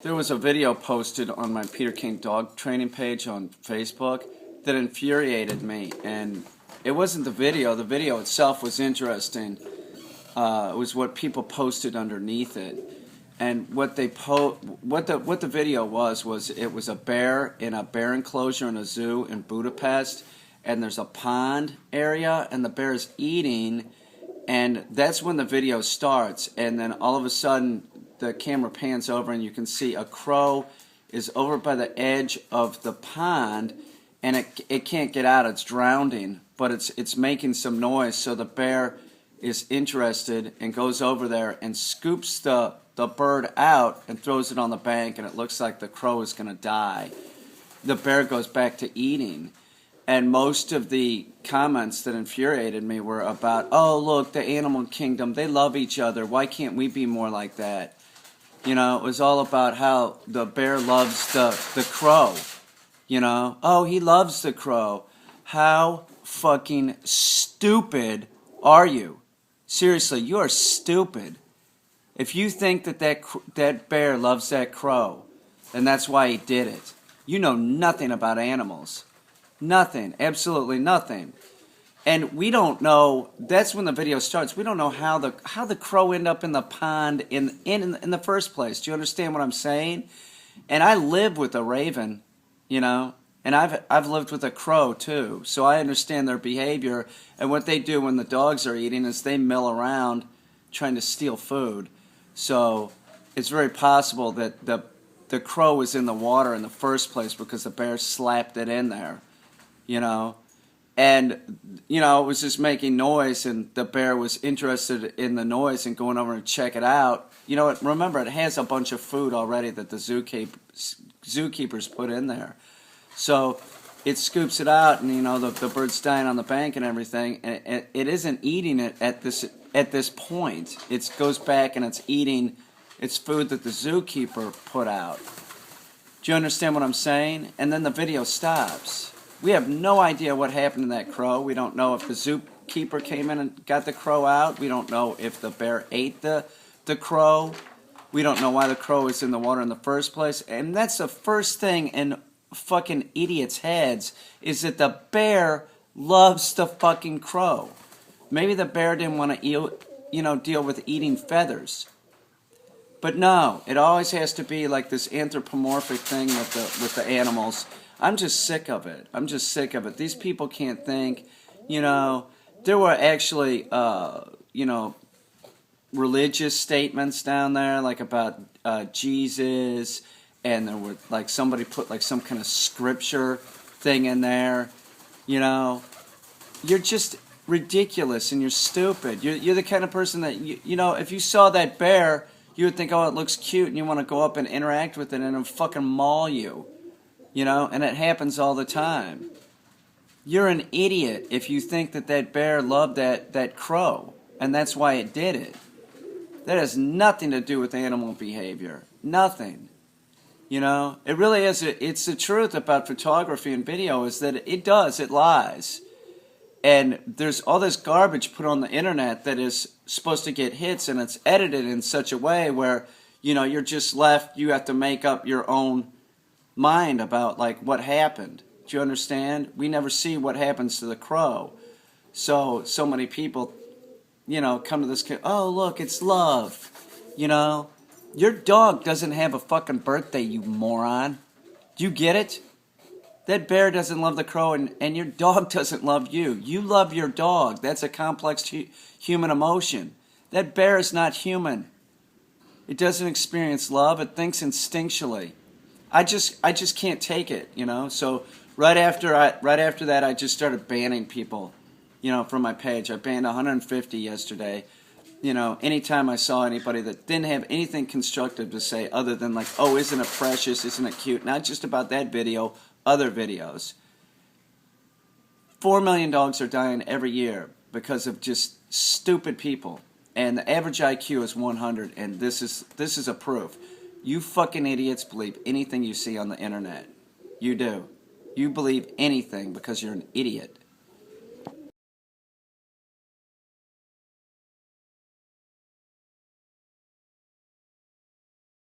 There was a video posted on my Peter Caine dog training page on Facebook that infuriated me, and it wasn't the video. The video itself was interesting. It was what people posted underneath it, and what the video was it was a bear in a bear enclosure in a zoo in Budapest, and there's a pond area, and the bear is eating, and that's when the video starts, and then all of a sudden the camera pans over and you can see a crow is over by the edge of the pond, and it can't get out. It's drowning, but it's making some noise. So the bear is interested and goes over there and scoops the bird out and throws it on the bank, and it looks like the crow is going to die. The bear goes back to eating. And most of the comments that infuriated me were about, oh, look, the animal kingdom, they love each other. Why can't we be more like that? You know, it was all about how the bear loves the crow. You know, oh, he loves the crow. How fucking stupid are you? Seriously, you are stupid. If you think that bear loves that crow, and that's why he did it, you know nothing about animals. Nothing. Absolutely nothing. And we don't know, that's when the video starts, we don't know how the crow ended up in the pond in the first place. Do you understand what I'm saying? And I live with a raven, you know, and I've lived with a crow too, so I understand their behavior. And what they do when the dogs are eating is they mill around trying to steal food. So it's very possible that the crow was in the water in the first place because the bear slapped it in there, you know. And, you know, it was just making noise, and the bear was interested in the noise and going over and check it out. You know, remember, it has a bunch of food already that the zookeepers put in there. So it scoops it out, and, you know, the bird's dying on the bank and everything. And it isn't eating it at this point. It goes back and it's eating its food that the zookeeper put out. Do you understand what I'm saying? And then the video stops. We have no idea what happened to that crow. We don't know if the zookeeper came in and got the crow out. We don't know if the bear ate the crow. We don't know why the crow is in the water in the first place. And that's the first thing in fucking idiots' heads, is that the bear loves the fucking crow. Maybe the bear didn't want to deal with eating feathers. But no, it always has to be like this anthropomorphic thing with the animals. I'm just sick of it. I'm just sick of it. These people can't think. You know, there were actually, religious statements down there, like about Jesus, and there were, like, somebody put, like, some kind of scripture thing in there. You know, you're just ridiculous and you're stupid. You're the kind of person that, you know, if you saw that bear, you would think, oh, it looks cute, and you want to go up and interact with it, and it'll fucking maul you. You know, and it happens all the time. You're an idiot if you think that bear loved that crow, and that's why it did it. That has nothing to do with animal behavior. Nothing. You know, it really is. It's the truth about photography and video, is that it lies. And there's all this garbage put on the internet that is supposed to get hits, and it's edited in such a way where, you know, you're just left, you have to make up your own mind about, like, what happened. Do you understand? We never see what happens to the crow. So many people, you know, come to this, oh, look, it's love. You know, your dog doesn't have a fucking birthday, you moron. Do you get it? That bear doesn't love the crow, and your dog doesn't love you. You love your dog. That's a complex human emotion. That bear is not human. It doesn't experience love. It thinks instinctually. I just can't take it, you know. So right after that, I just started banning people, you know, from my page. I banned 150 yesterday. You know, anytime I saw anybody that didn't have anything constructive to say other than, like, oh, isn't it precious, isn't it cute? Not just about that video, other videos. 4 million dogs are dying every year because of just stupid people. And the average IQ is 100, and this is a proof. You fucking idiots believe anything you see on the internet. You do. You believe anything because you're an idiot.